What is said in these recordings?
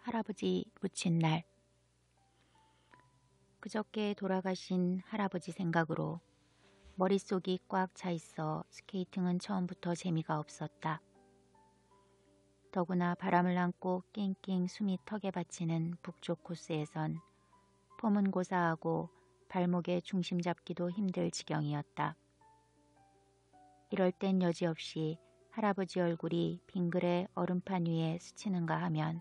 할아버지 묻힌 날. 그저께 돌아가신 할아버지 생각으로 머릿속이 꽉 차 있어 스케이팅은 처음부터 재미가 없었다. 더구나 바람을 안고 낑낑 숨이 턱에 받치는 북쪽 코스에선 폼은 고사하고 발목의 중심 잡기도 힘들 지경이었다. 이럴 땐 여지없이 할아버지 얼굴이 빙그레 얼음판 위에 스치는가 하면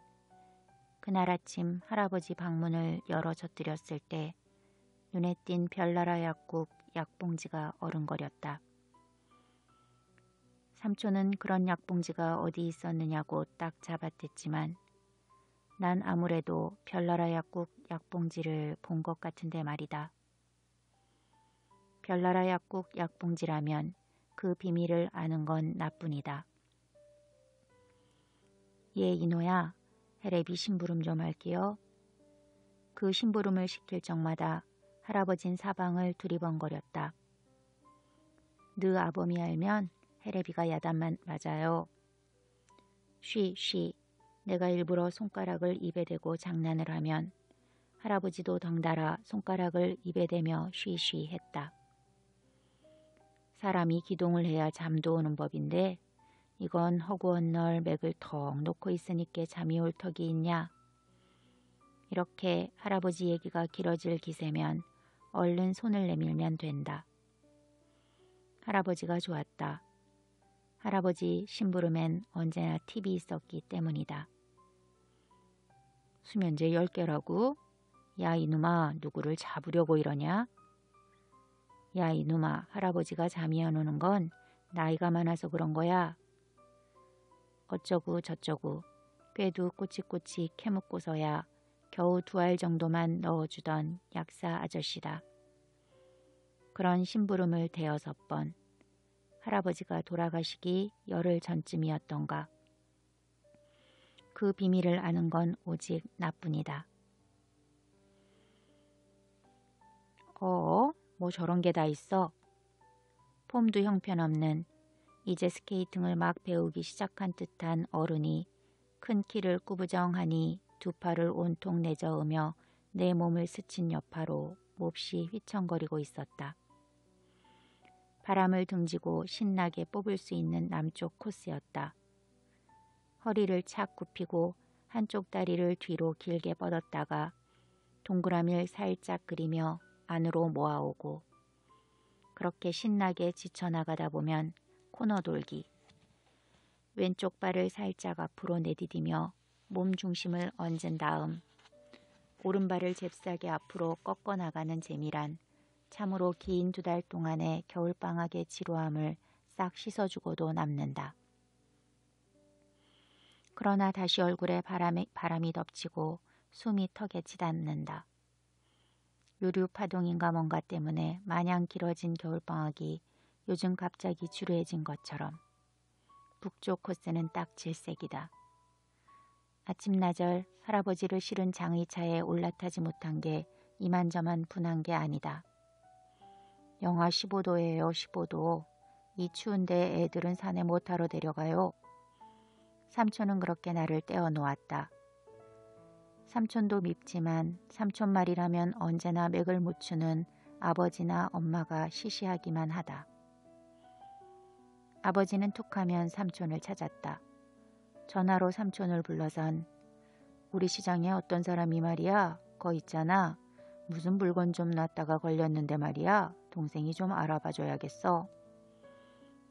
그날 아침 할아버지 방문을 열어 젖드렸을 때 눈에 띈 별나라 약국 약봉지가 어른거렸다. 삼촌은 그런 약봉지가 어디 있었느냐고 딱 잡아댔지만 난 아무래도 별나라 약국 약봉지를 본 것 같은데 말이다. 별나라 약국 약봉지라면 그 비밀을 아는 건 나뿐이다. 예, 이노야. 해레비 심부름 좀 할게요. 그 심부름을 시킬 적마다 할아버진 사방을 두리번거렸다. 느 아범이 알면 해레비가 야단만 맞아요. 쉬. 내가 일부러 손가락을 입에 대고 장난을 하면 할아버지도 덩달아 손가락을 입에 대며 쉬 했다. 사람이 기동을 해야 잠도 오는 법인데 이건 허구한 널 맥을 턱 놓고 있으니까 잠이 올 턱이 있냐. 이렇게 할아버지 얘기가 길어질 기세면 얼른 손을 내밀면 된다. 할아버지가 좋았다. 할아버지 심부름엔 언제나 팁이 있었기 때문이다. 수면제 10개라고? 야 이놈아, 누구를 잡으려고 이러냐? 야 이놈아, 할아버지가 잠이 안 오는 건 나이가 많아서 그런 거야. 어쩌고 저쩌고 꾀도 꼬치꼬치 캐묻고서야 겨우 2알 정도만 넣어주던 약사 아저씨다. 그런 심부름을 5번. 할아버지가 돌아가시기 열흘 전쯤이었던가. 그 비밀을 아는 건 오직 나뿐이다. 뭐 저런 게 다 있어? 폼도 형편없는 이제 스케이팅을 막 배우기 시작한 듯한 어른이 큰 키를 꾸부정하니 2팔을 온통 내저으며 내 몸을 스친 여파로 몹시 휘청거리고 있었다. 바람을 등지고 신나게 뽑을 수 있는 남쪽 코스였다. 허리를 착 굽히고 한쪽 다리를 뒤로 길게 뻗었다가 동그라미를 살짝 그리며 안으로 모아오고 그렇게 신나게 지쳐나가다 보면 코너 돌기. 왼쪽 발을 살짝 앞으로 내디디며 몸 중심을 얹은 다음 오른발을 잽싸게 앞으로 꺾어 나가는 재미란 참으로 긴 2달 동안의 겨울방학의 지루함을 싹 씻어주고도 남는다. 그러나 다시 얼굴에 바람이 덮치고 숨이 턱에 치닫는다. 요류 파동인가 뭔가 때문에 마냥 길어진 겨울방학이 요즘 갑자기 지루해진 것처럼 북쪽 코스는 딱 질색이다. 아침나절 할아버지를 실은 장의차에 올라타지 못한 게 이만저만 분한 게 아니다. 영하 15도예요. 15도. 이 추운데 애들은 산에 못 타러 데려가요. 삼촌은 그렇게 나를 떼어놓았다. 삼촌도 밉지만 삼촌 말이라면 언제나 맥을 묻추는 아버지나 엄마가 시시하기만 하다. 아버지는 툭하면 삼촌을 찾았다. 전화로 삼촌을 불러선 우리 시장에 어떤 사람이 말이야. 거 있잖아. 무슨 물건 좀 놨다가 걸렸는데 말이야. 동생이 좀 알아봐줘야겠어.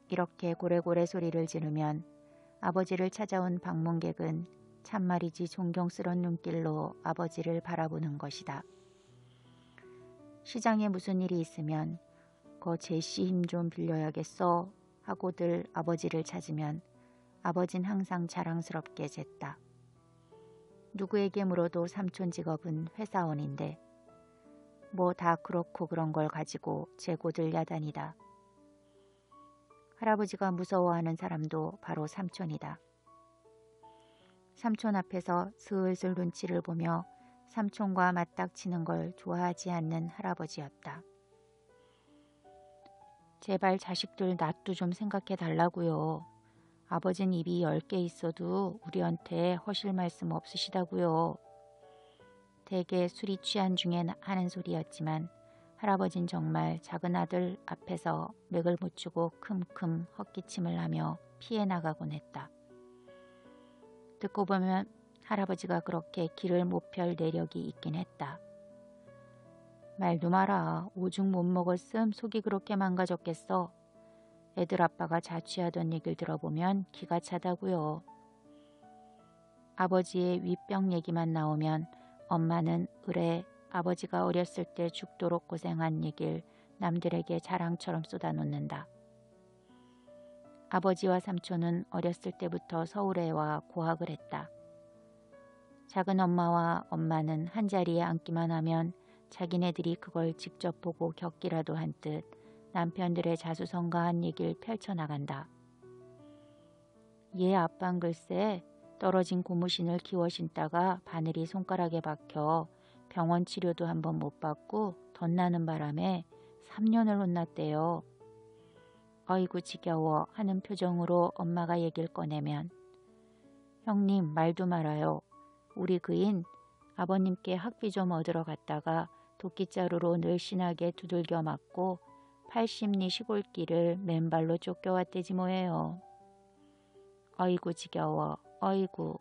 이렇게 고래고래 소리를 지르면 아버지를 찾아온 방문객은 참말이지 존경스런 눈길로 아버지를 바라보는 것이다. 시장에 무슨 일이 있으면 거 제시 힘 좀 빌려야겠어 하고들 아버지를 찾으면 아버진 항상 자랑스럽게 쟀다. 누구에게 물어도 삼촌 직업은 회사원인데 뭐 다 그렇고 그런 걸 가지고 재고들 야단이다. 할아버지가 무서워하는 사람도 바로 삼촌이다. 삼촌 앞에서 슬슬 눈치를 보며 삼촌과 맞닥치는 걸 좋아하지 않는 할아버지였다. 제발 자식들 낯도 좀 생각해 달라고요. 아버진 입이 10개 있어도 우리한테 허실 말씀 없으시다고요. 대개 술이 취한 중에 하는 소리였지만 할아버진 정말 작은 아들 앞에서 맥을 못 추고 큼큼 헛기침을 하며 피해 나가곤 했다. 듣고 보면 할아버지가 그렇게 길을 못 펼 내력이 있긴 했다. 말도 마라. 오죽 못 먹었음 속이 그렇게 망가졌겠어. 애들 아빠가 자취하던 얘기를 들어보면 기가 차다고요. 아버지의 윗병 얘기만 나오면 엄마는 의뢰 아버지가 어렸을 때 죽도록 고생한 얘기를 남들에게 자랑처럼 쏟아놓는다. 아버지와 삼촌은 어렸을 때부터 서울에 와 고학을 했다. 작은 엄마와 엄마는 한자리에 앉기만 하면 자기네들이 그걸 직접 보고 겪기라도 한 듯 남편들의 자수성가한 얘기를 펼쳐나간다. 얘 아빤 글쎄 떨어진 고무신을 기워 신다가 바늘이 손가락에 박혀 병원 치료도 한번 못 받고 덧나는 바람에 3년을 혼났대요. 어이구 지겨워 하는 표정으로 엄마가 얘기를 꺼내면 형님 말도 말아요. 우리 그인 아버님께 학비 좀 얻으러 갔다가 도끼자루로 늘씬하게 두들겨 맞고 80리 시골길을 맨발로 쫓겨왔대지 뭐예요. 어이구 지겨워. 어이구.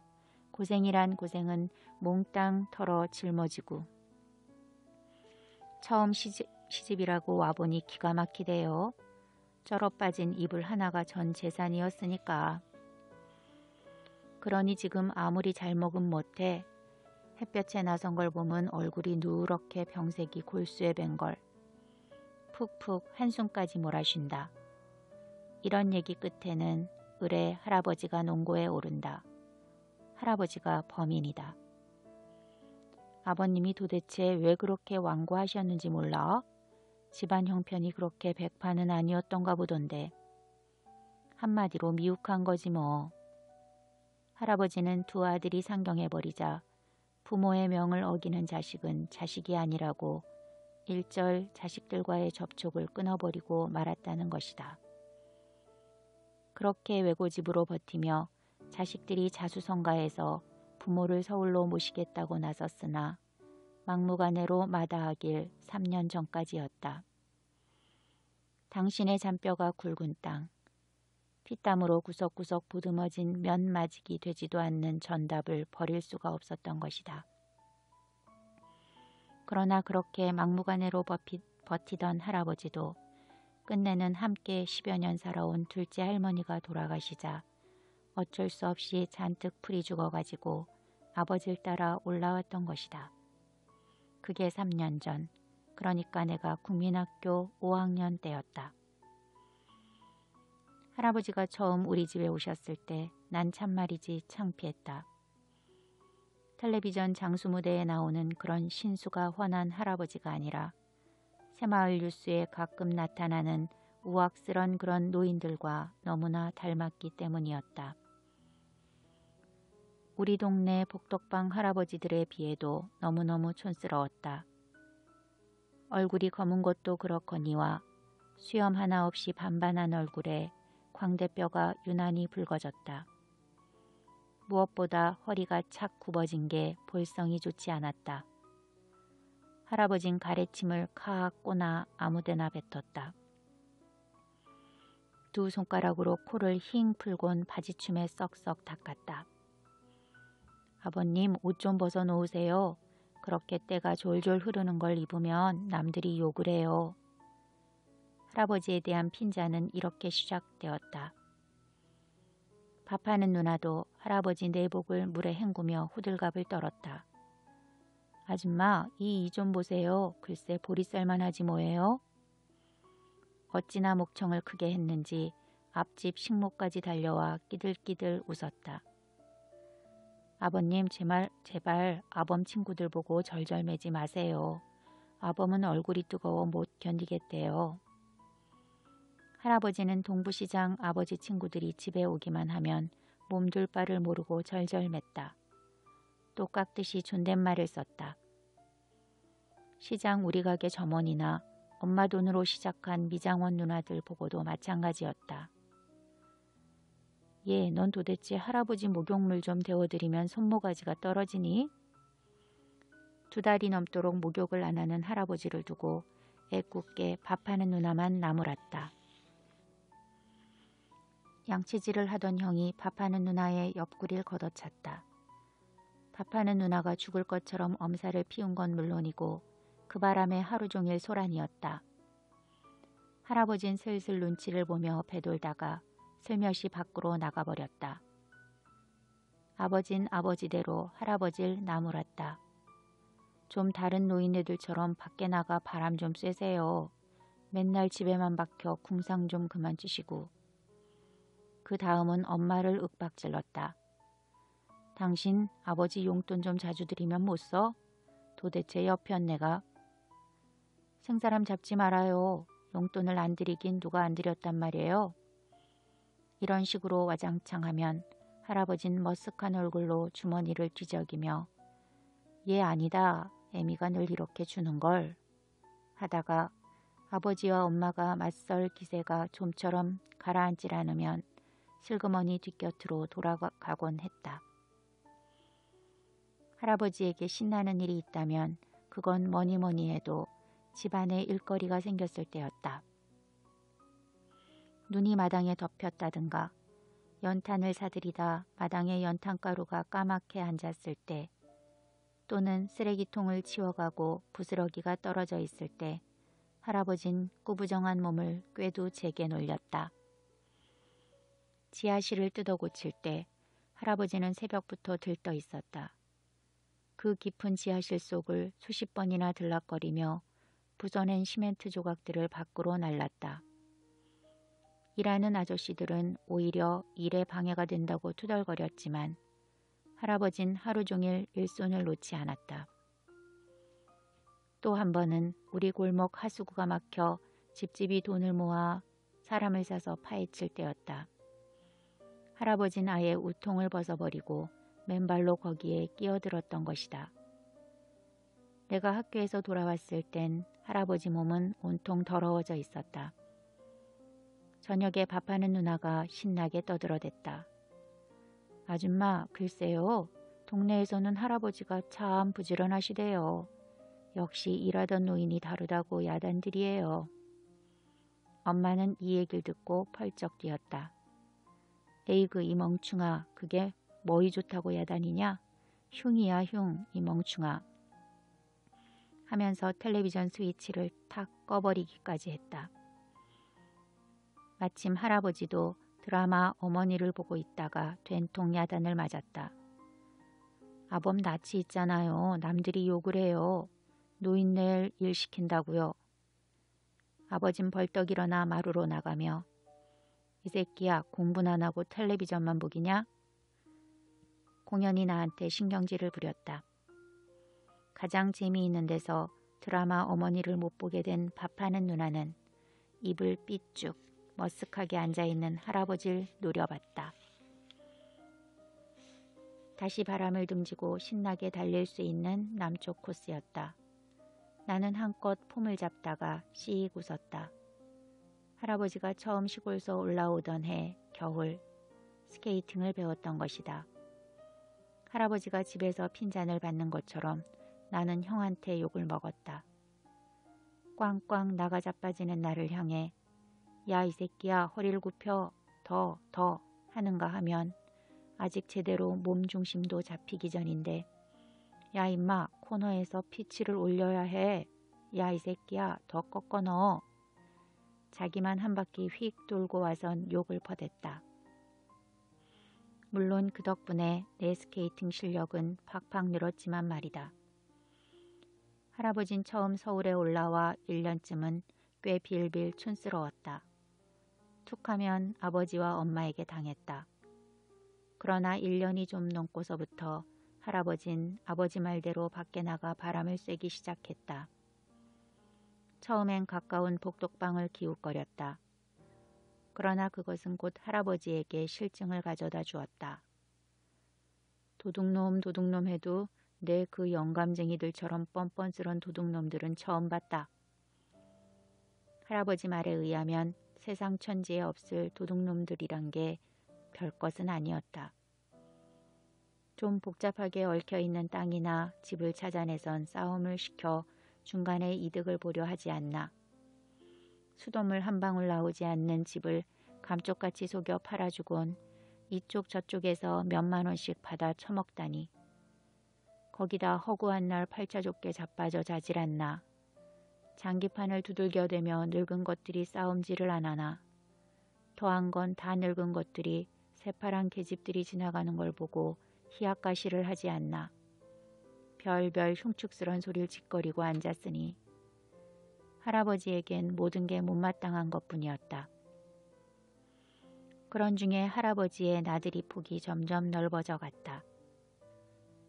고생이란 고생은 몽땅 털어 짊어지고. 처음 시집이라고 와보니 기가 막히대요. 쩔어 빠진 이불 하나가 전 재산이었으니까. 그러니 지금 아무리 잘 먹은 못해 햇볕에 나선 걸 보면 얼굴이 누렇게 병색이 골수에 밴걸. 푹푹 한숨까지 몰아쉰다. 이런 얘기 끝에는 의뢰 할아버지가 농고에 오른다. 할아버지가 범인이다. 아버님이 도대체 왜 그렇게 완고하셨는지 몰라? 집안 형편이 그렇게 백판은 아니었던가 보던데. 한마디로 미혹한 거지 뭐. 할아버지는 두 아들이 상경해버리자 부모의 명을 어기는 자식은 자식이 아니라고 일절 자식들과의 접촉을 끊어버리고 말았다는 것이다. 그렇게 외고집으로 버티며 자식들이 자수성가해서 부모를 서울로 모시겠다고 나섰으나 막무가내로 마다하길 3년 전까지였다. 당신의 잔뼈가 굵은 땅, 피땀으로 구석구석 보듬어진 면마직이 되지도 않는 전답을 버릴 수가 없었던 것이다. 그러나 그렇게 막무가내로 버티던 할아버지도 끝내는 함께 10여 년 살아온 둘째 할머니가 돌아가시자 어쩔 수 없이 잔뜩 풀이 죽어가지고 아버지를 따라 올라왔던 것이다. 그게 3년 전, 그러니까 내가 국민학교 5학년 때였다. 할아버지가 처음 우리 집에 오셨을 때 난 참말이지 창피했다. 텔레비전 장수무대에 나오는 그런 신수가 훤한 할아버지가 아니라 새마을 뉴스에 가끔 나타나는 우악스런 그런 노인들과 너무나 닮았기 때문이었다. 우리 동네 복덕방 할아버지들에 비해도 너무너무 촌스러웠다. 얼굴이 검은 것도 그렇거니와 수염 하나 없이 반반한 얼굴에 광대뼈가 유난히 붉어졌다. 무엇보다 허리가 착 굽어진 게 볼성이 좋지 않았다. 할아버진 가래침을 카악 꼬나 아무데나 뱉었다. 두 손가락으로 코를 힝 풀곤 바지춤에 썩썩 닦았다. 아버님 옷 좀 벗어놓으세요. 그렇게 때가 졸졸 흐르는 걸 입으면 남들이 욕을 해요. 할아버지에 대한 핀잔은 이렇게 시작되었다. 밥하는 누나도 할아버지 내복을 물에 헹구며 호들갑을 떨었다. 아줌마 이 좀 보세요. 글쎄 보리쌀만 하지 뭐예요. 어찌나 목청을 크게 했는지 앞집 식모까지 달려와 끼들끼들 웃었다. 아버님 제발 아범 친구들 보고 절절매지 마세요. 아범은 얼굴이 뜨거워 못 견디겠대요. 할아버지는 동부시장 아버지 친구들이 집에 오기만 하면 몸둘 바를 모르고 절절맸다. 또 깎듯이 존댓말을 썼다. 시장 우리 가게 점원이나 엄마 돈으로 시작한 미장원 누나들 보고도 마찬가지였다. 얘, 넌 도대체 할아버지 목욕물 좀 데워드리면 손모가지가 떨어지니? 2달이 넘도록 목욕을 안 하는 할아버지를 두고 애꿎게 밥하는 누나만 나무랐다. 양치질을 하던 형이 밥하는 누나의 옆구리를 걷어찼다. 밥하는 누나가 죽을 것처럼 엄살을 피운 건 물론이고 그 바람에 하루 종일 소란이었다. 할아버진 슬슬 눈치를 보며 배돌다가 슬며시 밖으로 나가버렸다. 아버진 아버지대로 할아버지를 나무랐다. 좀 다른 노인네들처럼 밖에 나가 바람 좀 쐬세요. 맨날 집에만 박혀 궁상 좀 그만 주시고. 그 다음은 엄마를 윽박질렀다. 당신 아버지 용돈 좀 자주 드리면 못 써? 도대체 옆에 내가. 생사람 잡지 말아요. 용돈을 안 드리긴 누가 안 드렸단 말이에요. 이런 식으로 와장창하면 할아버진 머쓱한 얼굴로 주머니를 뒤적이며 얘 아니다. 애미가 늘 이렇게 주는걸 하다가 아버지와 엄마가 맞설 기세가 좀처럼 가라앉질 않으면 슬그머니 뒷곁으로 돌아가곤 했다. 할아버지에게 신나는 일이 있다면 그건 뭐니 해도 집안에 일거리가 생겼을 때였다. 눈이 마당에 덮였다든가 연탄을 사들이다 마당에 연탄가루가 까맣게 앉았을 때 또는 쓰레기통을 치워가고 부스러기가 떨어져 있을 때 할아버진 꾸부정한 몸을 꾀도 제게 놀렸다. 지하실을 뜯어 고칠 때 할아버지는 새벽부터 들떠 있었다. 그 깊은 지하실 속을 수십 번이나 들락거리며 부숴낸 시멘트 조각들을 밖으로 날랐다. 일하는 아저씨들은 오히려 일에 방해가 된다고 투덜거렸지만 할아버진 하루 종일 일손을 놓지 않았다. 또 한 번은 우리 골목 하수구가 막혀 집집이 돈을 모아 사람을 사서 파헤칠 때였다. 할아버진 아예 우통을 벗어버리고 맨발로 거기에 끼어들었던 것이다. 내가 학교에서 돌아왔을 땐 할아버지 몸은 온통 더러워져 있었다. 저녁에 밥하는 누나가 신나게 떠들어댔다. 아줌마, 글쎄요. 동네에서는 할아버지가 참 부지런하시대요. 역시 일하던 노인이 다르다고 야단들이에요. 엄마는 이 얘기를 듣고 펄쩍 뛰었다. 에이그 이 멍충아, 그게 뭐이 좋다고 야단이냐? 흉이야 흉, 이 멍충아. 하면서 텔레비전 스위치를 탁 꺼버리기까지 했다. 마침 할아버지도 드라마 어머니를 보고 있다가 된통 야단을 맞았다. 아범 낯이 있잖아요. 남들이 욕을 해요. 노인네를 일 시킨다고요. 아버진 벌떡 일어나 마루로 나가며 이 새끼야 공부는 안 하고 텔레비전만 보기냐? 공연히 나한테 신경질을 부렸다. 가장 재미있는 데서 드라마 어머니를 못 보게 된 밥하는 누나는 입을 삐쭉 머쓱하게 앉아있는 할아버지를 노려봤다. 다시 바람을 등지고 신나게 달릴 수 있는 남쪽 코스였다. 나는 한껏 폼을 잡다가 씩 웃었다. 할아버지가 처음 시골서 올라오던 해 겨울 스케이팅을 배웠던 것이다. 할아버지가 집에서 핀잔을 받는 것처럼 나는 형한테 욕을 먹었다. 꽝꽝 나가 자빠지는 나를 향해 야 이 새끼야 허리를 굽혀 더 하는가 하면 아직 제대로 몸 중심도 잡히기 전인데 야 임마 코너에서 피치를 올려야 해. 야 이 새끼야 더 꺾어 넣어. 자기만 한 바퀴 휙 돌고 와선 욕을 퍼댔다. 물론 그 덕분에 내 스케이팅 실력은 팍팍 늘었지만 말이다. 할아버진 처음 서울에 올라와 1년쯤은 꽤 빌빌 촌스러웠다. 툭하면 아버지와 엄마에게 당했다. 그러나 1년이 좀 넘고서부터 할아버진 아버지 말대로 밖에 나가 바람을 쐬기 시작했다. 처음엔 가까운 복덕방을 기웃거렸다. 그러나 그것은 곧 할아버지에게 실증을 가져다 주었다. 도둑놈 해도 내 그 영감쟁이들처럼 뻔뻔스런 도둑놈들은 처음 봤다. 할아버지 말에 의하면 세상 천지에 없을 도둑놈들이란 게 될 것은 아니었다. 좀 복잡하게 얽혀있는 땅이나 집을 찾아내선 싸움을 시켜 중간에 이득을 보려 하지 않나. 수돗물 한 방울 나오지 않는 집을 감쪽같이 속여 팔아주곤 이쪽 저쪽에서 몇만 원씩 받아 처먹다니. 거기다 허구한 날 팔자좋게 자빠져 자질 않나. 장기판을 두들겨대며 늙은 것들이 싸움질을 안 하나. 더한 건 다 늙은 것들이 새파란 계집들이 지나가는 걸 보고 희약가시를 하지 않나. 별별 흉측스런 소리를 짓거리고 앉았으니 할아버지에겐 모든 게 못마땅한 것뿐이었다. 그런 중에 할아버지의 나들이 폭이 점점 넓어져 갔다.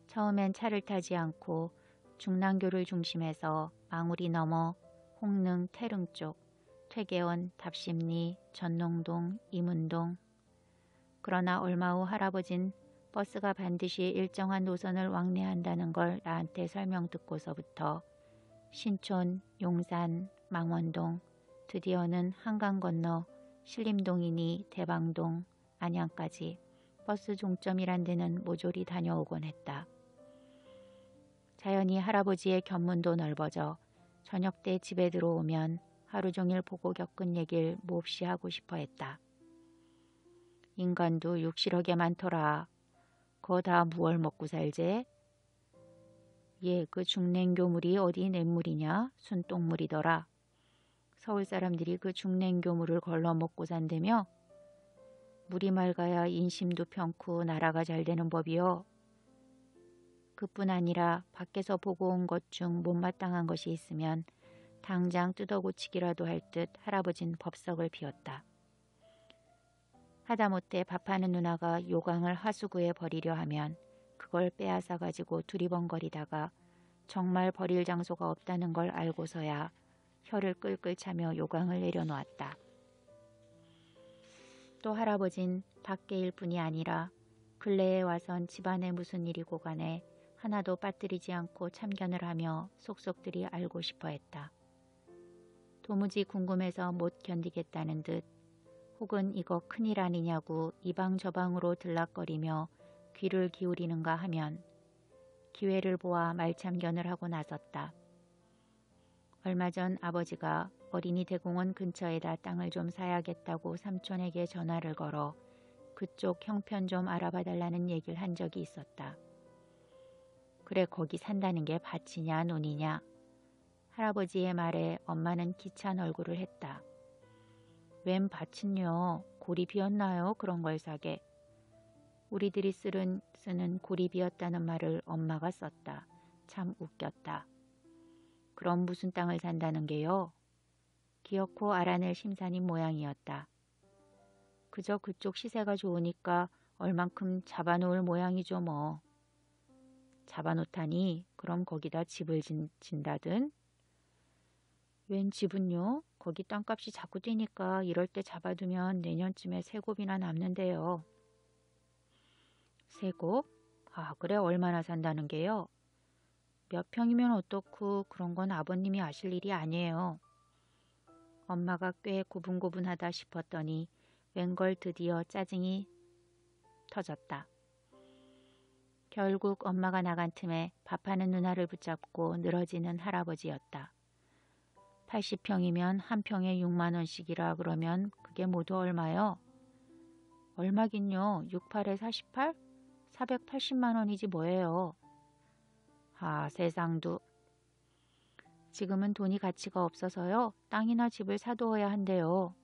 처음엔 차를 타지 않고 중랑교를 중심해서 망우리 넘어 홍릉, 태릉 쪽, 퇴계원, 답심리, 전농동, 이문동. 그러나 얼마 후 할아버진 버스가 반드시 일정한 노선을 왕래한다는 걸 나한테 설명 듣고서부터 신촌, 용산, 망원동, 드디어는 한강 건너 신림동이니 대방동, 안양까지 버스 종점이란 데는 모조리 다녀오곤 했다. 자연히 할아버지의 견문도 넓어져 저녁 때 집에 들어오면 하루 종일 보고 겪은 얘길 몹시 하고 싶어 했다. 인간도 육실하게 많더라. 거 다 무얼 먹고 살제? 예, 그 중냉교물이 어디 냇물이냐? 순똥물이더라. 서울 사람들이 그 중냉교물을 걸러 먹고 산다며? 물이 맑아야 인심도 편고 나라가 잘 되는 법이요. 그뿐 아니라 밖에서 보고 온 것 중 못마땅한 것이 있으면 당장 뜯어고치기라도 할 듯 할아버진 법석을 피웠다. 하다못해 밥하는 누나가 요강을 하수구에 버리려 하면 그걸 빼앗아 가지고 두리번거리다가 정말 버릴 장소가 없다는 걸 알고서야 혀를 끌끌 차며 요강을 내려놓았다. 또 할아버진 밖에 일 뿐이 아니라 근래에 와선 집안에 무슨 일이고 간에 하나도 빠뜨리지 않고 참견을 하며 속속들이 알고 싶어 했다. 도무지 궁금해서 못 견디겠다는 듯 혹은 이거 큰일 아니냐고 이방 저방으로 들락거리며 귀를 기울이는가 하면 기회를 보아 말참견을 하고 나섰다. 얼마 전 아버지가 어린이 대공원 근처에다 땅을 좀 사야겠다고 삼촌에게 전화를 걸어 그쪽 형편 좀 알아봐 달라는 얘기를 한 적이 있었다. 그래 거기 산다는 게 밭이냐 논이냐. 할아버지의 말에 엄마는 기찬 얼굴을 했다. 웬 밭은요. 골이 비었나요? 그런 걸 사게. 우리들이 쓰는 골이 비었다는 말을 엄마가 썼다. 참 웃겼다. 그럼 무슨 땅을 산다는 게요? 기어코 알아낼 심산인 모양이었다. 그저 그쪽 시세가 좋으니까 얼만큼 잡아놓을 모양이죠 뭐. 잡아놓다니 그럼 거기다 집을 진다든? 웬 집은요? 거기 땅값이 자꾸 뛰니까 이럴 때 잡아두면 내년쯤에 세 곱이나 남는데요. 세 곱? 아 그래 얼마나 산다는 게요? 몇 평이면 어떻고 그런 건 아버님이 아실 일이 아니에요. 엄마가 꽤 고분고분하다 싶었더니 웬걸 드디어 짜증이 터졌다. 결국 엄마가 나간 틈에 밥하는 누나를 붙잡고 늘어지는 할아버지였다. 80평이면 한 평에 6만 원씩이라 그러면 그게 모두 얼마요? 얼마긴요. 68에 48? 480만 원이지 뭐예요. 아 세상도. 지금은 돈이 가치가 없어서요. 땅이나 집을 사두어야 한대요.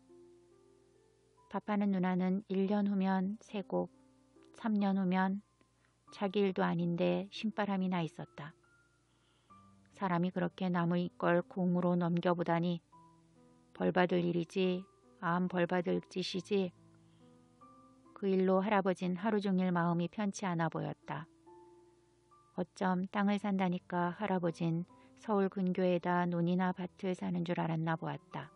밥하는 누나는 1년 후면 세 곱, 3년 후면 자기 일도 아닌데 신바람이 나 있었다. 사람이 그렇게 남의 걸 공으로 넘겨보다니 벌받을 일이지 암 벌받을 짓이지. 그 일로 할아버진 하루 종일 마음이 편치 않아 보였다. 어쩜 땅을 산다니까 할아버진 서울 근교에다 논이나 밭을 사는 줄 알았나 보았다.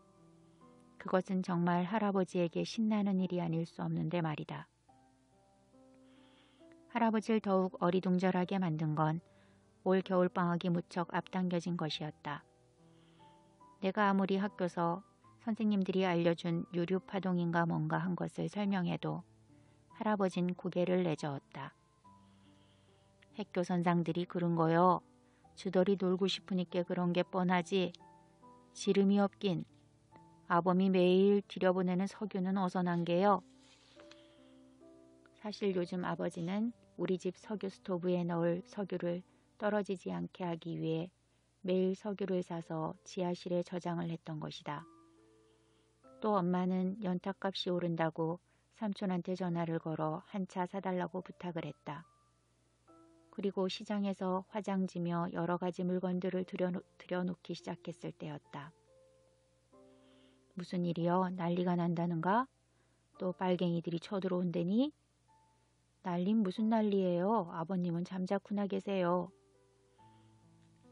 그것은 정말 할아버지에게 신나는 일이 아닐 수 없는데 말이다. 할아버지를 더욱 어리둥절하게 만든 건 올 겨울방학이 무척 앞당겨진 것이었다. 내가 아무리 학교서 선생님들이 알려준 유류파동인가 뭔가 한 것을 설명해도 할아버진 고개를 내저었다. 핵교선상들이 그런 거요. 주덜이 놀고 싶으니까 그런 게 뻔하지. 지름이 없긴. 아범이 매일 들여보내는 석유는 어서 난 게요. 사실 요즘 아버지는 우리 집 석유 스토브에 넣을 석유를 떨어지지 않게 하기 위해 매일 석유를 사서 지하실에 저장을 했던 것이다. 또 엄마는 연탄값이 오른다고 삼촌한테 전화를 걸어 한 차 사달라고 부탁을 했다. 그리고 시장에서 화장지며 여러 가지 물건들을 들여놓기 시작했을 때였다. 무슨 일이여? 난리가 난다는가? 또 빨갱이들이 쳐들어온다니? 난린 무슨 난리예요? 아버님은 잠자쿠나 계세요.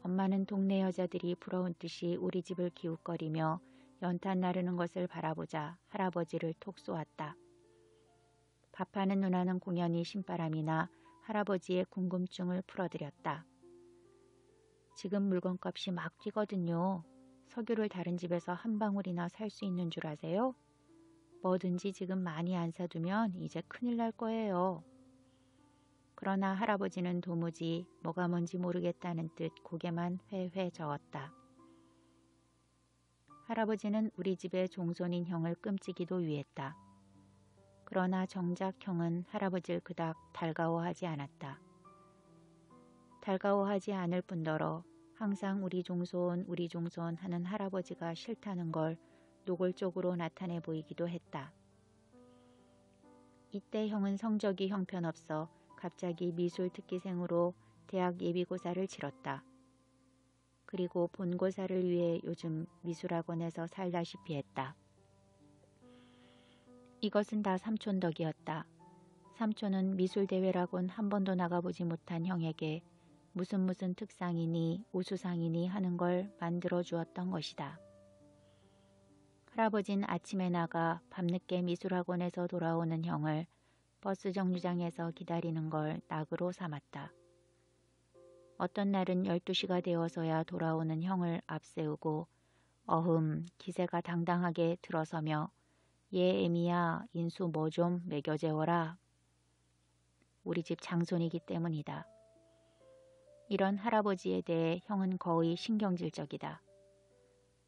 엄마는 동네 여자들이 부러운 듯이 우리 집을 기웃거리며 연탄 나르는 것을 바라보자 할아버지를 톡 쏘았다. 밥하는 누나는 공연히 신바람이나 할아버지의 궁금증을 풀어드렸다. 지금 물건값이 막 뛰거든요. 석유를 다른 집에서 한 방울이나 살 수 있는 줄 아세요? 뭐든지 지금 많이 안 사두면 이제 큰일 날 거예요. 그러나 할아버지는 도무지 뭐가 뭔지 모르겠다는 듯 고개만 회회 저었다. 할아버지는 우리 집의 종손인 형을 끔찍이도 위했다. 그러나 정작 형은 할아버지를 그닥 달가워하지 않았다. 달가워하지 않을 뿐더러 항상 우리 종손 하는 할아버지가 싫다는 걸 노골적으로 나타내 보이기도 했다. 이때 형은 성적이 형편없어 갑자기 미술특기생으로 대학 예비고사를 치렀다. 그리고 본고사를 위해 요즘 미술학원에서 살다시피 했다. 이것은 다 삼촌 덕이었다. 삼촌은 미술대회라곤 한 번도 나가보지 못한 형에게 무슨 특상이니 우수상이니 하는 걸 만들어 주었던 것이다. 할아버진 아침에 나가 밤늦게 미술학원에서 돌아오는 형을 버스 정류장에서 기다리는 걸 낙으로 삼았다. 어떤 날은 12시가 되어서야 돌아오는 형을 앞세우고 기세가 당당하게 들어서며 얘 애미야 인수 뭐 좀 먹여 재워라. 우리 집 장손이기 때문이다. 이런 할아버지에 대해 형은 거의 신경질적이다.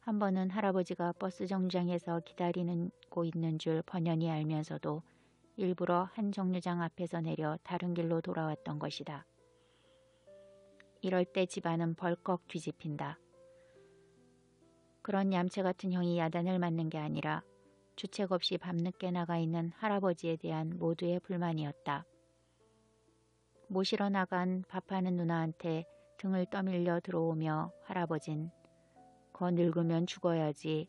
한 번은 할아버지가 버스 정류장에서 기다리고 있는 줄 번연히 알면서도 일부러 한 정류장 앞에서 내려 다른 길로 돌아왔던 것이다. 이럴 때 집안은 벌컥 뒤집힌다. 그런 얌체 같은 형이 야단을 맞는 게 아니라 주책 없이 밤늦게 나가 있는 할아버지에 대한 모두의 불만이었다. 모시러 나간 밥하는 누나한테 등을 떠밀려 들어오며 할아버진 거 늙으면 죽어야지.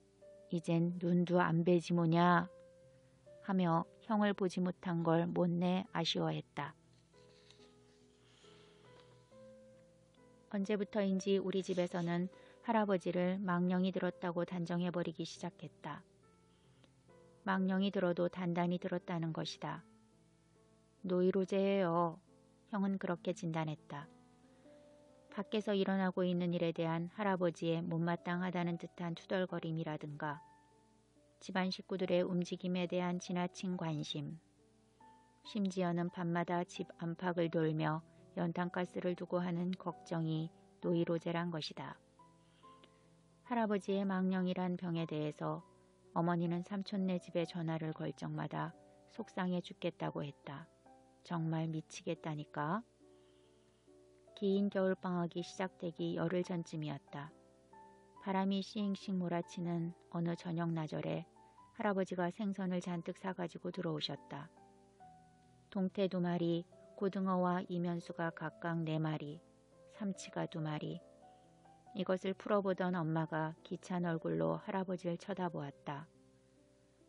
이젠 눈도 안 베지 뭐냐 하며 형을 보지 못한 걸 못내 아쉬워했다. 언제부터인지 우리 집에서는 할아버지를 망령이 들었다고 단정해버리기 시작했다. 망령이 들어도 단단히 들었다는 것이다. 노이로제예요. 형은 그렇게 진단했다. 밖에서 일어나고 있는 일에 대한 할아버지의 못마땅하다는 듯한 투덜거림이라든가 집안 식구들의 움직임에 대한 지나친 관심, 심지어는 밤마다 집 안팎을 돌며 연탄가스를 두고 하는 걱정이 노이로제란 것이다. 할아버지의 망령이란 병에 대해서 어머니는 삼촌네 집에 전화를 걸 적마다 속상해 죽겠다고 했다. 정말 미치겠다니까. 긴 겨울방학이 시작되기 열흘 전쯤이었다. 바람이 싱싱 몰아치는 어느 저녁 나절에 할아버지가 생선을 잔뜩 사가지고 들어오셨다. 동태 2마리, 고등어와 이면수가 각각 4마리, 삼치가 2마리. 이것을 풀어보던 엄마가 기찬 얼굴로 할아버지를 쳐다보았다.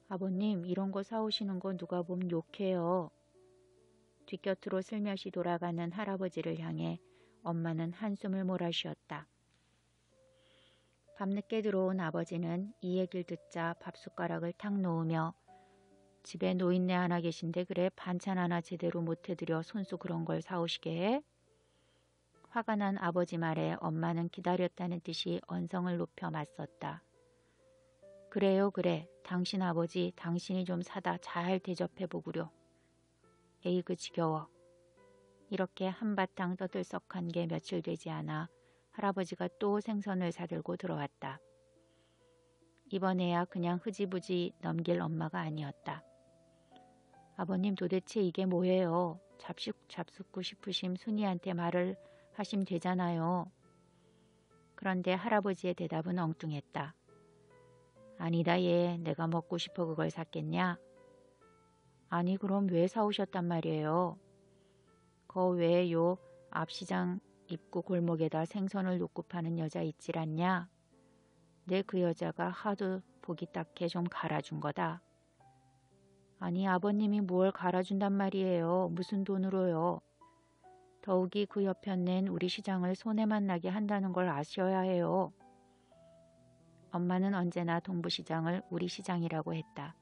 아버님, 이런 거 사오시는 거 누가 보면 욕해요. 뒷곁으로 슬며시 돌아가는 할아버지를 향해 엄마는 한숨을 몰아쉬었다. 밤늦게 들어온 아버지는 이 얘기를 듣자 밥숟가락을 탁 놓으며 집에 노인네 하나 계신데 그래 반찬 하나 제대로 못 해드려 손수 그런 걸 사오시게 해? 화가 난 아버지 말에 엄마는 기다렸다는 듯이 언성을 높여 맞섰다. 그래요 그래. 당신 아버지 당신이 좀 사다 잘 대접해 보구려. 에이그 지겨워. 이렇게 한바탕 떠들썩한 게 며칠 되지 않아 할아버지가 또 생선을 사들고 들어왔다. 이번에야 그냥 흐지부지 넘길 엄마가 아니었다. 아버님 도대체 이게 뭐예요? 잡숫고 싶으심 순이한테 말을 하심 되잖아요. 그런데 할아버지의 대답은 엉뚱했다. 아니다 얘 내가 먹고 싶어 그걸 샀겠냐? 아니 그럼 왜 사오셨단 말이에요? 거 외에 요 앞시장 입구 골목에다 생선을 놓고 파는 여자 있질 않냐? 내 그 여자가 하도 보기 딱해 좀 갈아준 거다. 아니 아버님이 뭘 갈아준단 말이에요. 무슨 돈으로요. 더욱이 그 옆편 낸 우리 시장을 손에만 나게 한다는 걸 아셔야 해요. 엄마는 언제나 동부시장을 우리 시장이라고 했다.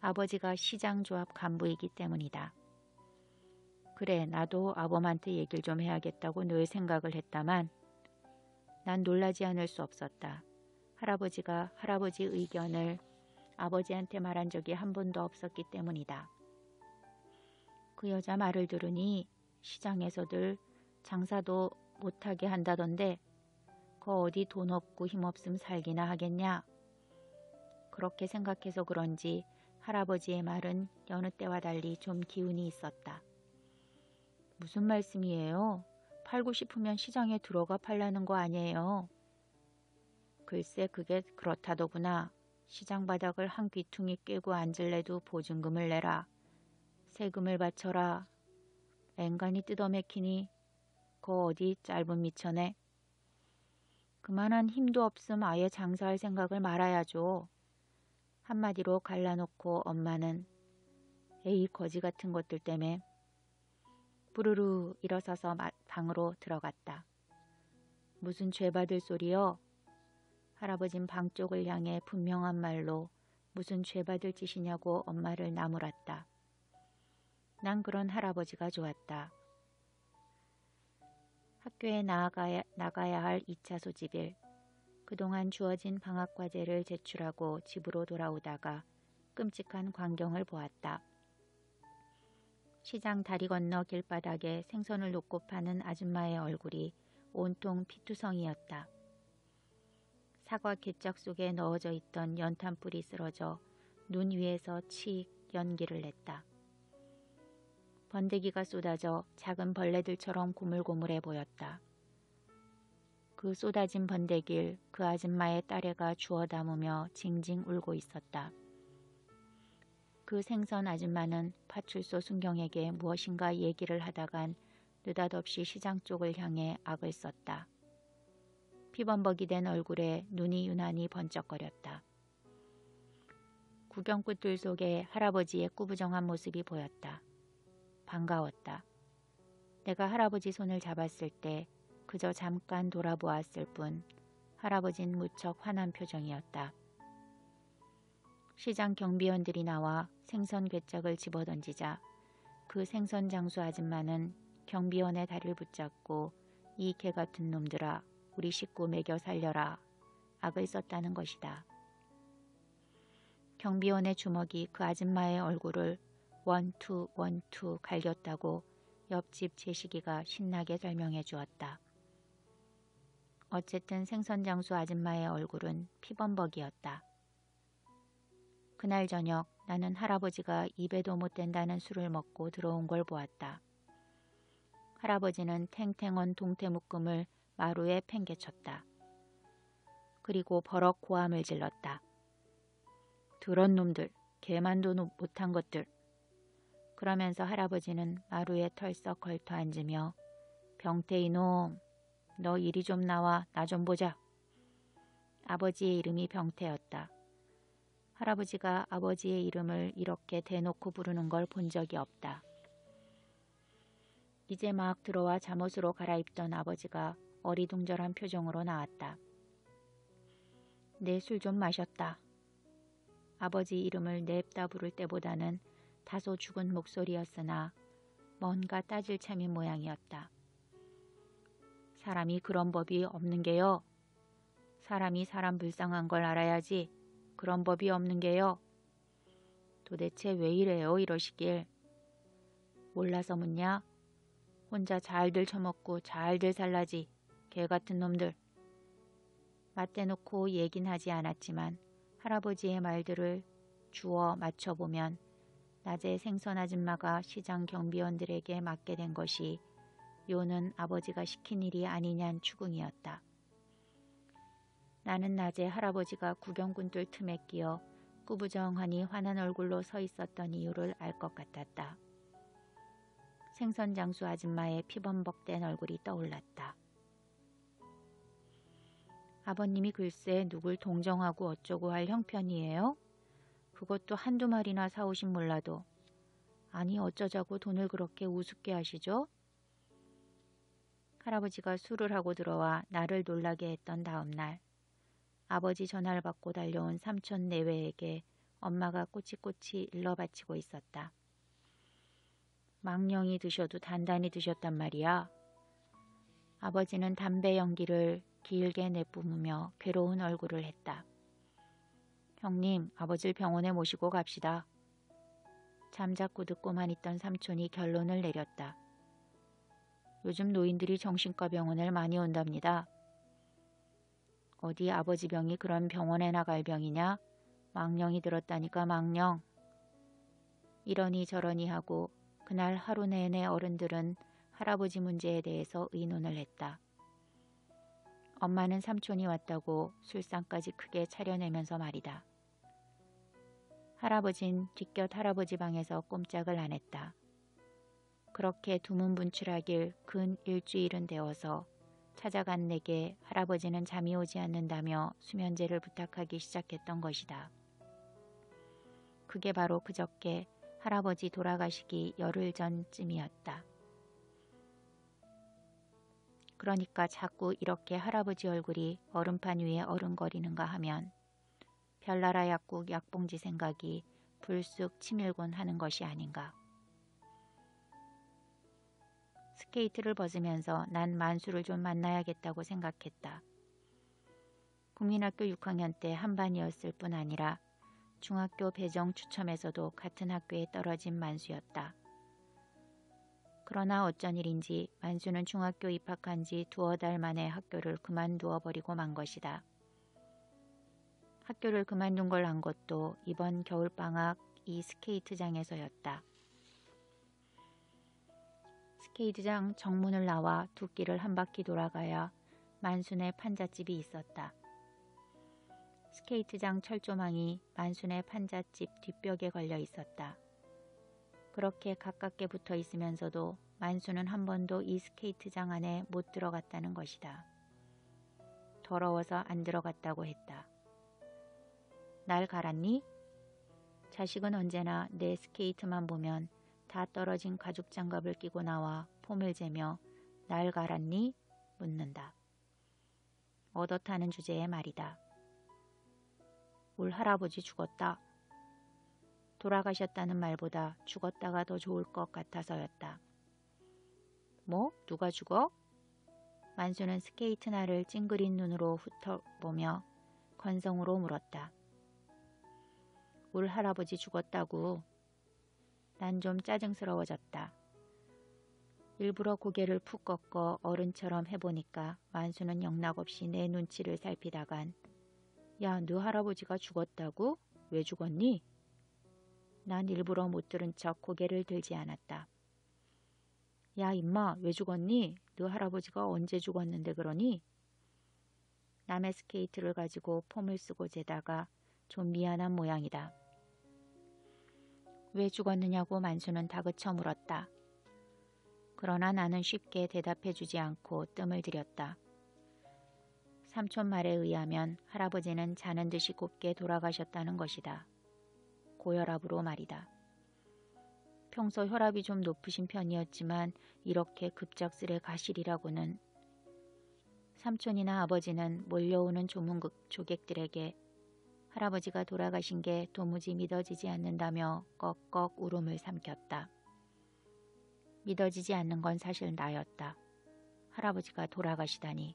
아버지가 시장조합 간부이기 때문이다. 그래 나도 아범한테 얘기를 좀 해야겠다고 늘 생각을 했다만 난 놀라지 않을 수 없었다. 할아버지가 할아버지 의견을 아버지한테 말한 적이 한 번도 없었기 때문이다. 그 여자 말을 들으니 시장에서들 장사도 못하게 한다던데 거 어디 돈 없고 힘없음 살기나 하겠냐. 그렇게 생각해서 그런지 할아버지의 말은 여느 때와 달리 좀 기운이 있었다. 무슨 말씀이에요? 팔고 싶으면 시장에 들어가 팔라는 거 아니에요? 글쎄 그게 그렇다더구나. 시장 바닥을 한 귀퉁이 깨고 앉을래도 보증금을 내라. 세금을 바쳐라. 앵간히 뜯어맥히니 거 어디 짧은 미천에. 그만한 힘도 없음 아예 장사할 생각을 말아야죠. 한마디로 갈라놓고 엄마는 에이 거지 같은 것들 때문에 부르르 일어서서 방으로 들어갔다. 무슨 죄받을 소리여? 할아버진 방 쪽을 향해 분명한 말로 무슨 죄받을 짓이냐고 엄마를 나무랐다. 난 그런 할아버지가 좋았다. 학교에 나가야 할 2차 소집일. 그동안 주어진 방학과제를 제출하고 집으로 돌아오다가 끔찍한 광경을 보았다. 시장 다리 건너 길바닥에 생선을 놓고 파는 아줌마의 얼굴이 온통 피투성이었다. 사과 개짝 속에 넣어져 있던 연탄불이 쓰러져 눈 위에서 칙 연기를 냈다. 번데기가 쏟아져 작은 벌레들처럼 고물고물해 보였다. 그 쏟아진 번데기를 그 아줌마의 딸애가 주워 담으며 징징 울고 있었다. 그 생선 아줌마는 파출소 순경에게 무엇인가 얘기를 하다간 느닷없이 시장 쪽을 향해 악을 썼다. 피범벅이 된 얼굴에 눈이 유난히 번쩍거렸다. 구경꾼들 속에 할아버지의 꾸부정한 모습이 보였다. 반가웠다. 내가 할아버지 손을 잡았을 때 그저 잠깐 돌아보았을 뿐 할아버진 무척 화난 표정이었다. 시장 경비원들이 나와 생선 괴짝을 집어던지자 그 생선 장수 아줌마는 경비원의 다리를 붙잡고 이 개 같은 놈들아 우리 식구 먹여 살려라 악을 썼다는 것이다. 경비원의 주먹이 그 아줌마의 얼굴을 원투 갈겼다고 옆집 제식이가 신나게 설명해 주었다. 어쨌든 생선장수 아줌마의 얼굴은 피범벅이었다. 그날 저녁 나는 할아버지가 입에도 못 댄다는 술을 먹고 들어온 걸 보았다. 할아버지는 탱탱한 동태 묶음을 마루에 팽개쳤다. 그리고 버럭 고함을 질렀다. 더러운 놈들, 개만도 못한 것들. 그러면서 할아버지는 마루에 털썩 걸터 앉으며 병태 이놈, 너 이리 좀 나와 나 좀 보자. 아버지의 이름이 병태였다. 할아버지가 아버지의 이름을 이렇게 대놓고 부르는 걸 본 적이 없다. 이제 막 들어와 잠옷으로 갈아입던 아버지가 어리둥절한 표정으로 나왔다. 내 술 좀 마셨다. 아버지 이름을 냅다 부를 때보다는 다소 죽은 목소리였으나 뭔가 따질 참인 모양이었다. 사람이 그런 법이 없는 게요. 사람이 사람 불쌍한 걸 알아야지 그런 법이 없는 게요. 도대체 왜 이래요 이러시길. 몰라서 묻냐? 혼자 잘들 처먹고 잘들 살라지. 개같은 놈들. 맞대놓고 얘긴 하지 않았지만 할아버지의 말들을 주워 맞춰보면 낮에 생선 아줌마가 시장 경비원들에게 맡게 된 것이 요는 아버지가 시킨 일이 아니냔 추궁이었다. 나는 낮에 할아버지가 구경꾼들 틈에 끼어 꾸부정하니 환한 얼굴로 서 있었던 이유를 알 것 같았다. 생선장수 아줌마의 피범벅된 얼굴이 떠올랐다. 아버님이 글쎄 누굴 동정하고 어쩌고 할 형편이에요? 그것도 한두 마리나 사오신 몰라도. 아니 어쩌자고 돈을 그렇게 우습게 하시죠? 할아버지가 술을 하고 들어와 나를 놀라게 했던 다음 날 아버지 전화를 받고 달려온 삼촌 내외에게 엄마가 꼬치꼬치 일러바치고 있었다. 망령이 드셔도 단단히 드셨단 말이야. 아버지는 담배 연기를 길게 내뿜으며 괴로운 얼굴을 했다. 형님, 아버지를 병원에 모시고 갑시다. 잠자코 듣고만 있던 삼촌이 결론을 내렸다. 요즘 노인들이 정신과 병원을 많이 온답니다. 어디 아버지 병이 그런 병원에 나갈 병이냐? 망령이 들었다니까 망령. 이러니 저러니 하고 그날 하루 내내 어른들은 할아버지 문제에 대해서 의논을 했다. 엄마는 삼촌이 왔다고 술상까지 크게 차려내면서 말이다. 할아버진 뒷곁 할아버지 방에서 꼼짝을 안 했다. 그렇게 두문분출하길 근 일주일은 되어서 찾아간 내게 할아버지는 잠이 오지 않는다며 수면제를 부탁하기 시작했던 것이다. 그게 바로 그저께 할아버지 돌아가시기 열흘 전쯤이었다. 그러니까 자꾸 이렇게 할아버지 얼굴이 얼음판 위에 어른거리는가 하면 별나라 약국 약봉지 생각이 불쑥 치밀곤 하는 것이 아닌가. 스케이트를 벗으면서 난 만수를 좀 만나야겠다고 생각했다. 국민학교 6학년 때 한 반이었을 뿐 아니라 중학교 배정 추첨에서도 같은 학교에 떨어진 만수였다. 그러나 어쩐 일인지 만수는 중학교 입학한 지 두어 달 만에 학교를 그만두어 버리고 만 것이다. 학교를 그만둔 걸 안 것도 이번 겨울방학 이 스케이트장에서였다. 스케이트장 정문을 나와 두 길을 한 바퀴 돌아가야 만순의 판잣집이 있었다. 스케이트장 철조망이 만순의 판잣집 뒷벽에 걸려 있었다. 그렇게 가깝게 붙어 있으면서도 만수는 한 번도 이 스케이트장 안에 못 들어갔다는 것이다. 더러워서 안 들어갔다고 했다. 날 갈았니? 자식은 언제나 내 스케이트만 보면 다 떨어진 가죽 장갑을 끼고 나와 폼을 재며 날 갈았니? 묻는다. 얻어타는 주제의 말이다. 울 할아버지 죽었다. 돌아가셨다는 말보다 죽었다가 더 좋을 것 같아서였다. 뭐? 누가 죽어? 만수는 스케이트 날을 찡그린 눈으로 훑어보며 건성으로 물었다. 울 할아버지 죽었다고. 난 좀 짜증스러워졌다. 일부러 고개를 푹 꺾어 어른처럼 해보니까 만수는 영락없이 내 눈치를 살피다간 야, 너 할아버지가 죽었다고? 왜 죽었니? 난 일부러 못 들은 척 고개를 들지 않았다. 야 임마 왜 죽었니? 너 할아버지가 언제 죽었는데 그러니? 남의 스케이트를 가지고 폼을 쓰고 재다가 좀 미안한 모양이다. 왜 죽었느냐고 만수는 다그쳐 물었다. 그러나 나는 쉽게 대답해주지 않고 뜸을 들였다. 삼촌 말에 의하면 할아버지는 자는 듯이 곱게 돌아가셨다는 것이다. 고혈압으로 말이다. 평소 혈압이 좀 높으신 편이었지만 이렇게 급작스레 가시리라고는. 삼촌이나 아버지는 몰려오는 조객들에게 할아버지가 돌아가신 게 도무지 믿어지지 않는다며 꺽꺽 울음을 삼켰다. 믿어지지 않는 건 사실 나였다. 할아버지가 돌아가시다니.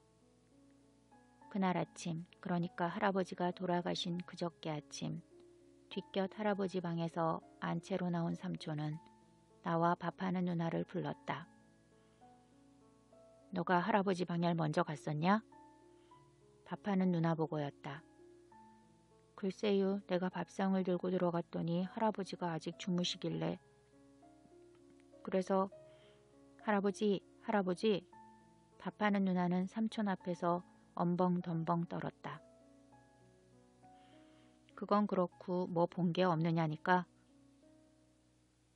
그날 아침, 그러니까 할아버지가 돌아가신 그저께 아침, 뒷곁 할아버지 방에서 안채로 나온 삼촌은 나와 밥하는 누나를 불렀다. 너가 할아버지 방에 먼저 갔었냐? 밥하는 누나 보고였다. 글쎄요, 내가 밥상을 들고 들어갔더니 할아버지가 아직 주무시길래. 그래서 할아버지, 할아버지. 밥하는 누나는 삼촌 앞에서 엄벙덤벙 떨었다. 그건 그렇고 뭐 본 게 없느냐니까.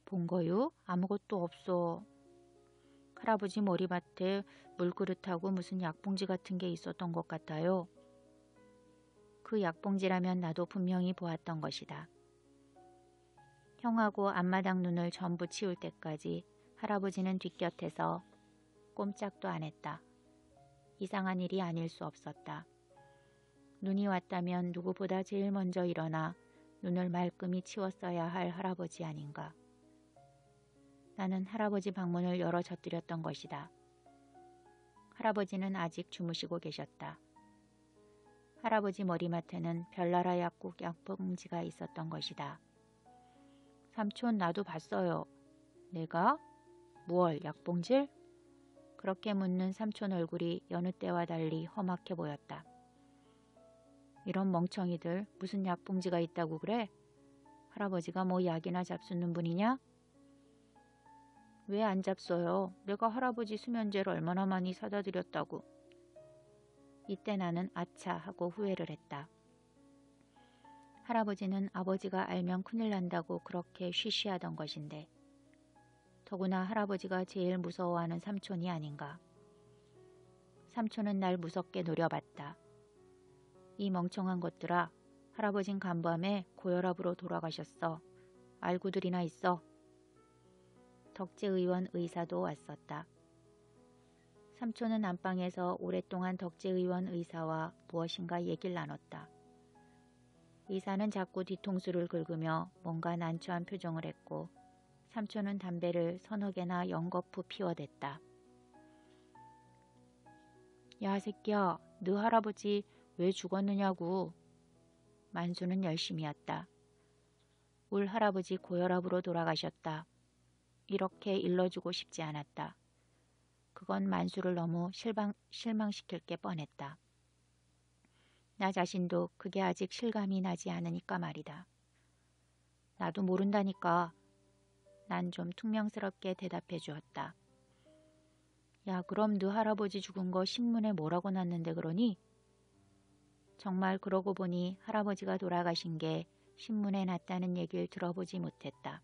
본 거요? 아무것도 없어. 할아버지 머리맡에 물그릇하고 무슨 약봉지 같은 게 있었던 것 같아요. 그 약봉지라면 나도 분명히 보았던 것이다. 형하고 앞마당 눈을 전부 치울 때까지 할아버지는 뒷곁에서 꼼짝도 안 했다. 이상한 일이 아닐 수 없었다. 눈이 왔다면 누구보다 제일 먼저 일어나 눈을 말끔히 치웠어야 할 할아버지 아닌가. 나는 할아버지 방문을 열어 젖드렸던 것이다. 할아버지는 아직 주무시고 계셨다. 할아버지 머리맡에는 별나라 약국 약봉지가 있었던 것이다. 삼촌, 나도 봤어요. 내가? 뭘, 약봉질? 그렇게 묻는 삼촌 얼굴이 여느 때와 달리 험악해 보였다. 이런 멍청이들, 무슨 약봉지가 있다고 그래? 할아버지가 뭐 약이나 잡수는 분이냐? 왜 안 잡숴요? 내가 할아버지 수면제를 얼마나 많이 사다 드렸다고. 이때 나는 아차 하고 후회를 했다. 할아버지는 아버지가 알면 큰일 난다고 그렇게 쉬쉬하던 것인데, 더구나 할아버지가 제일 무서워하는 삼촌이 아닌가. 삼촌은 날 무섭게 노려봤다. 이 멍청한 것들아, 할아버진 간밤에 고혈압으로 돌아가셨어. 알고들이나 있어. 덕재 의원 의사도 왔었다. 삼촌은 안방에서 오랫동안 덕재 의원 의사와 무엇인가 얘기를 나눴다. 의사는 자꾸 뒤통수를 긁으며 뭔가 난처한 표정을 했고, 삼촌은 담배를 서너 개나 연거푸 피워댔다. 야 새끼야, 너 할아버지 왜 죽었느냐고. 만수는 열심히였다. 울 할아버지 고혈압으로 돌아가셨다. 이렇게 일러주고 싶지 않았다. 그건 만수를 너무 실망시킬 게 뻔했다. 나 자신도 그게 아직 실감이 나지 않으니까 말이다. 나도 모른다니까. 난 좀 퉁명스럽게 대답해 주었다. 야, 그럼 너 할아버지 죽은 거 신문에 뭐라고 났는데 그러니? 정말 그러고 보니 할아버지가 돌아가신 게 신문에 났다는 얘기를 들어보지 못했다.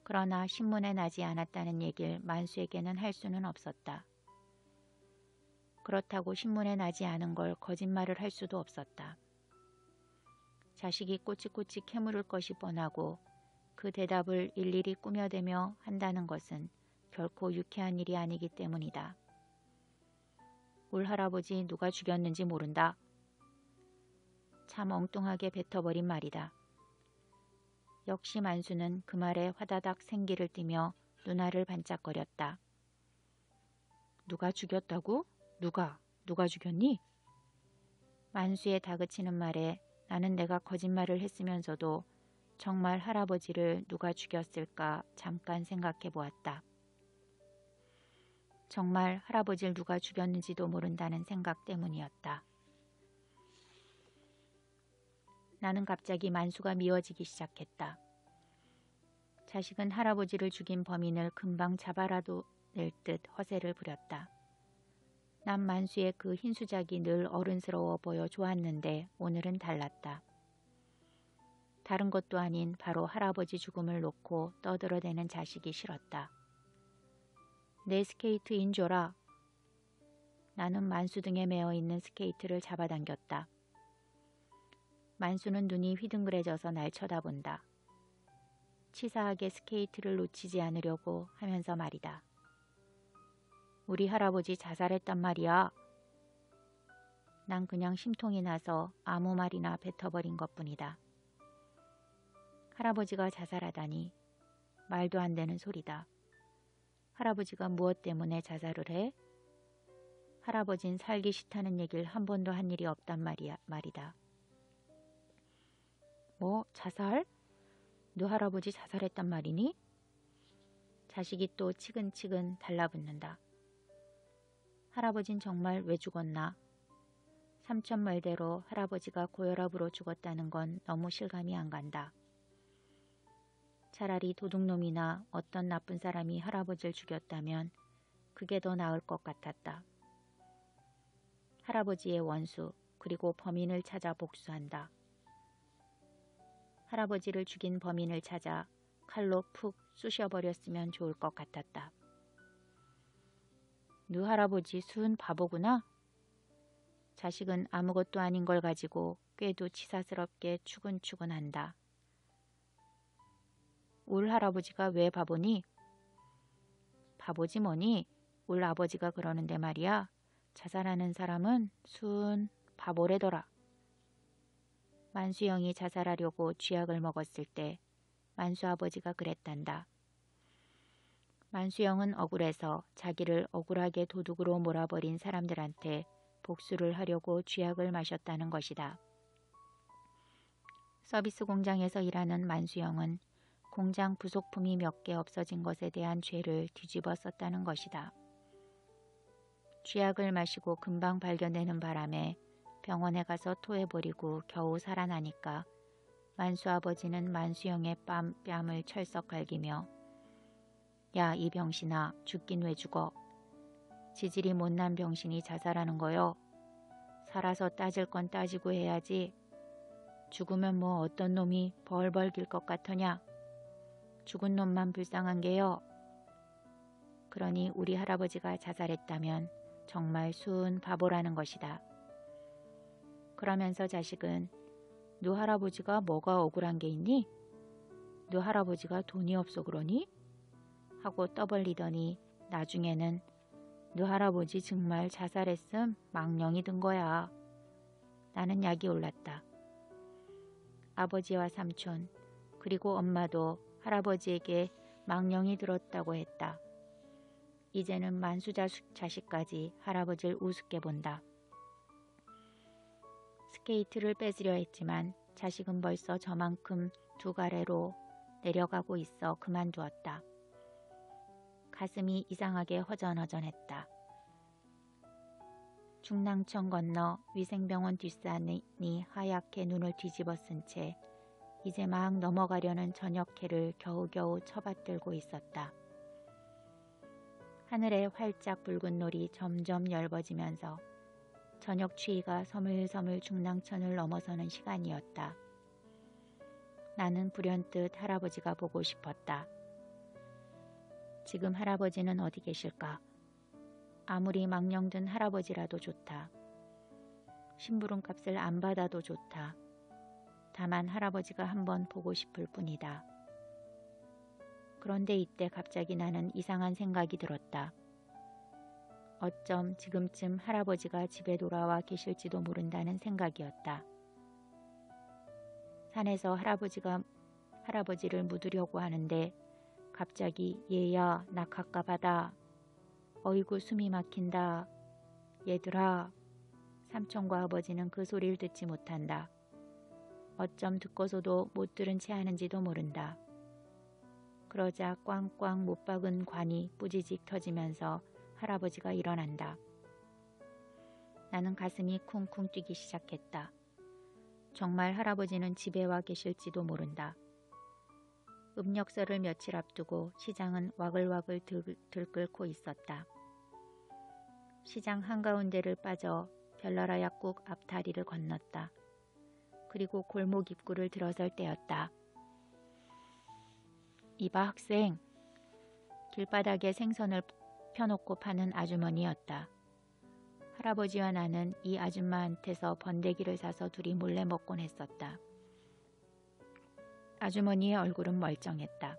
그러나 신문에 나지 않았다는 얘기를 만수에게는 할 수는 없었다. 그렇다고 신문에 나지 않은 걸 거짓말을 할 수도 없었다. 자식이 꼬치꼬치 캐물을 것이 뻔하고 그 대답을 일일이 꾸며대며 한다는 것은 결코 유쾌한 일이 아니기 때문이다. 울 할아버지 누가 죽였는지 모른다. 참 엉뚱하게 뱉어버린 말이다. 역시 만수는 그 말에 화다닥 생기를 띠며 눈알을 반짝거렸다. 누가 죽였다고? 누가 죽였니? 만수의 다그치는 말에 나는 내가 거짓말을 했으면서도 정말 할아버지를 누가 죽였을까 잠깐 생각해 보았다. 정말 할아버지를 누가 죽였는지도 모른다는 생각 때문이었다. 나는 갑자기 만수가 미워지기 시작했다. 자식은 할아버지를 죽인 범인을 금방 잡아라도 낼 듯 허세를 부렸다. 난 만수의 그 흰수작이 늘 어른스러워 보여 좋았는데 오늘은 달랐다. 다른 것도 아닌 바로 할아버지 죽음을 놓고 떠들어대는 자식이 싫었다. 내 스케이트인 줘라. 나는 만수 등에 메어있는 스케이트를 잡아당겼다. 만수는 눈이 휘둥그레져서 날 쳐다본다. 치사하게 스케이트를 놓치지 않으려고 하면서 말이다. 우리 할아버지 자살했단 말이야. 난 그냥 심통이 나서 아무 말이나 뱉어버린 것뿐이다. 할아버지가 자살하다니 말도 안 되는 소리다. 할아버지가 무엇 때문에 자살을 해? 할아버진 살기 싫다는 얘기를 한 번도 한 일이 없단 말이다. 뭐 자살? 너 할아버지 자살했단 말이니? 자식이 또 치근치근 달라붙는다. 할아버진 정말 왜 죽었나? 삼촌 말대로 할아버지가 고혈압으로 죽었다는 건 너무 실감이 안 간다. 차라리 도둑놈이나 어떤 나쁜 사람이 할아버지를 죽였다면 그게 더 나을 것 같았다. 할아버지의 원수 그리고 범인을 찾아 복수한다. 할아버지를 죽인 범인을 찾아 칼로 푹 쑤셔버렸으면 좋을 것 같았다. 너 할아버지 수은 바보구나? 자식은 아무것도 아닌 걸 가지고 꾀도 치사스럽게 추근추근한다. 울 할아버지가 왜 바보니? 바보지 뭐니? 울 아버지가 그러는데 말이야. 자살하는 사람은 수은 바보래더라. 만수영이 자살하려고 쥐약을 먹었을 때 만수 아버지가 그랬단다. 만수영은 억울해서 자기를 억울하게 도둑으로 몰아버린 사람들한테 복수를 하려고 쥐약을 마셨다는 것이다. 서비스 공장에서 일하는 만수영은 공장 부속품이 몇 개 없어진 것에 대한 죄를 뒤집어 썼다는 것이다. 쥐약을 마시고 금방 발견되는 바람에 병원에 가서 토해버리고 겨우 살아나니까 만수 아버지는 만수영의 뺨을 철썩 갈기며 야, 이 병신아, 죽긴 왜 죽어? 지질이 못난 병신이 자살하는 거요. 살아서 따질 건 따지고 해야지. 죽으면 뭐 어떤 놈이 벌벌 길 것 같으냐? 죽은 놈만 불쌍한 게요. 그러니 우리 할아버지가 자살했다면 정말 수은 바보라는 것이다. 그러면서 자식은 너 할아버지가 뭐가 억울한 게 있니? 너 할아버지가 돈이 없어 그러니? 하고 떠벌리더니 나중에는 너 할아버지 정말 자살했음 망령이 든 거야. 나는 약이 올랐다. 아버지와 삼촌 그리고 엄마도 할아버지에게 망령이 들었다고 했다. 이제는 만수자 자식까지 할아버지를 우습게 본다. 스케이트를 뺏으려 했지만 자식은 벌써 저만큼 두 가래로 내려가고 있어 그만두었다. 가슴이 이상하게 허전허전했다. 중랑천 건너 위생병원 뒷산이 하얗게 눈을 뒤집어 쓴 채 이제 막 넘어가려는 저녁해를 겨우겨우 처받들고 있었다. 하늘에 활짝 붉은 놀이 점점 엷어지면서 저녁 추위가 서물서물 중랑천을 넘어서는 시간이었다. 나는 불현듯 할아버지가 보고 싶었다. 지금 할아버지는 어디 계실까? 아무리 망령든 할아버지라도 좋다. 심부름값을 안 받아도 좋다. 다만 할아버지가 한번 보고 싶을 뿐이다. 그런데 이때 갑자기 나는 이상한 생각이 들었다. 어쩜 지금쯤 할아버지가 집에 돌아와 계실지도 모른다는 생각이었다. 산에서 할아버지를 묻으려고 하는데 갑자기 얘야 나 갑갑하다. 어이구 숨이 막힌다. 얘들아. 삼촌과 아버지는 그 소리를 듣지 못한다. 어쩜 듣고서도 못 들은 채 하는지도 모른다. 그러자 꽝꽝 못 박은 관이 뿌지직 터지면서 할아버지가 일어난다. 나는 가슴이 쿵쿵 뛰기 시작했다. 정말 할아버지는 집에 와 계실지도 모른다. 음력설을 며칠 앞두고 시장은 와글와글 들끓고 있었다. 시장 한가운데를 빠져 별나라 약국 앞다리를 건넜다. 그리고 골목 입구를 들어설 때였다. 이봐 학생. 길바닥에 생선을 펴놓고 파는 아주머니였다. 할아버지와 나는 이 아줌마한테서 번데기를 사서 둘이 몰래 먹곤 했었다. 아주머니의 얼굴은 멀쩡했다.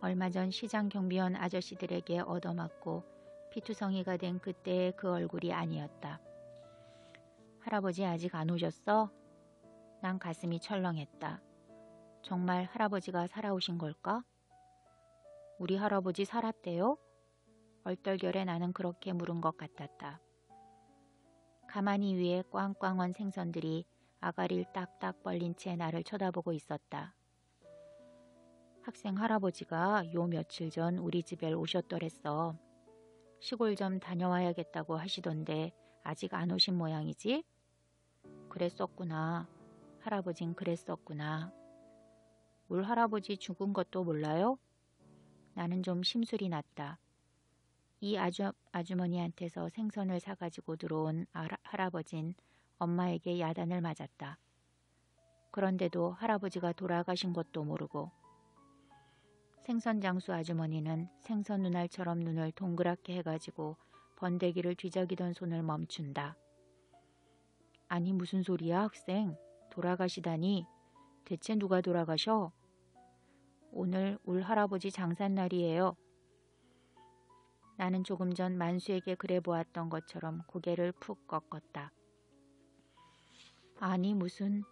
얼마 전 시장 경비원 아저씨들에게 얻어맞고 피투성이가 된 그때의 그 얼굴이 아니었다. 할아버지 아직 안 오셨어? 난 가슴이 철렁했다. 정말 할아버지가 살아오신 걸까? 우리 할아버지 살았대요? 얼떨결에 나는 그렇게 물은 것 같았다. 가마니 위에 꽝꽝 온 생선들이 아가리를 딱딱 벌린 채 나를 쳐다보고 있었다. 학생 할아버지가 요 며칠 전 우리 집에 오셨더랬어. 시골 좀 다녀와야겠다고 하시던데 아직 안 오신 모양이지? 그랬었구나. 할아버진 그랬었구나. 울 할아버지 죽은 것도 몰라요? 나는 좀 심술이 났다. 이 아주머니한테서 생선을 사가지고 들어온 할아버진 엄마에게 야단을 맞았다. 그런데도 할아버지가 돌아가신 것도 모르고. 생선장수 아주머니는 생선 눈알처럼 눈을 동그랗게 해가지고 번데기를 뒤적이던 손을 멈춘다. 아니 무슨 소리야 학생? 돌아가시다니? 대체 누가 돌아가셔? 오늘 울 할아버지 장삿날이에요. 나는 조금 전 만수에게 그래 보았던 것처럼 고개를 푹 꺾었다. 아니 무슨...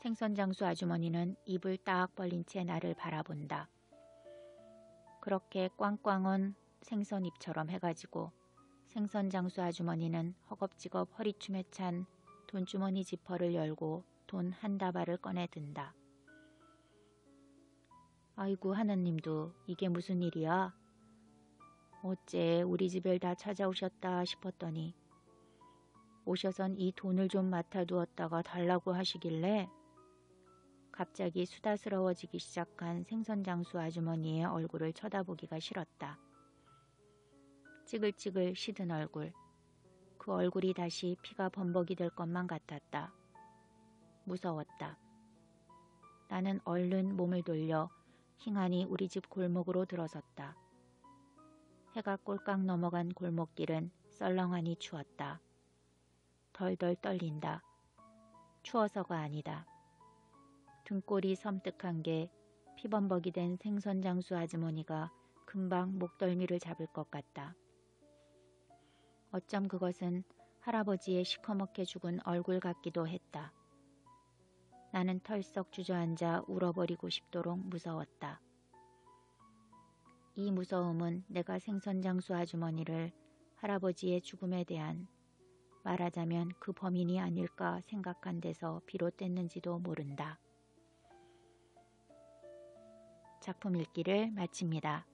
생선장수 아주머니는 입을 딱 벌린 채 나를 바라본다. 그렇게 꽝꽝은 생선잎처럼 해가지고 생선장수 아주머니는 허겁지겁 허리춤에 찬 돈주머니 지퍼를 열고 돈 한 다발을 꺼내 든다. 아이고 하느님도 이게 무슨 일이야? 어째 우리 집을 다 찾아오셨다 싶었더니 오셔선 이 돈을 좀 맡아두었다가 달라고 하시길래 갑자기 수다스러워지기 시작한 생선장수 아주머니의 얼굴을 쳐다보기가 싫었다. 찌글찌글 시든 얼굴. 그 얼굴이 다시 피가 범벅이 될 것만 같았다. 무서웠다. 나는 얼른 몸을 돌려 힝하니 우리 집 골목으로 들어섰다. 해가 꼴깍 넘어간 골목길은 썰렁하니 추웠다. 덜덜 떨린다. 추워서가 아니다. 등골이 섬뜩한 게 피범벅이 된 생선장수 아주머니가 금방 목덜미를 잡을 것 같다. 어쩜 그것은 할아버지의 시커멓게 죽은 얼굴 같기도 했다. 나는 털썩 주저앉아 울어버리고 싶도록 무서웠다. 이 무서움은 내가 생선장수 아주머니를 할아버지의 죽음에 대한 말하자면 그 범인이 아닐까 생각한 데서 비롯됐는지도 모른다. 작품 읽기를 마칩니다.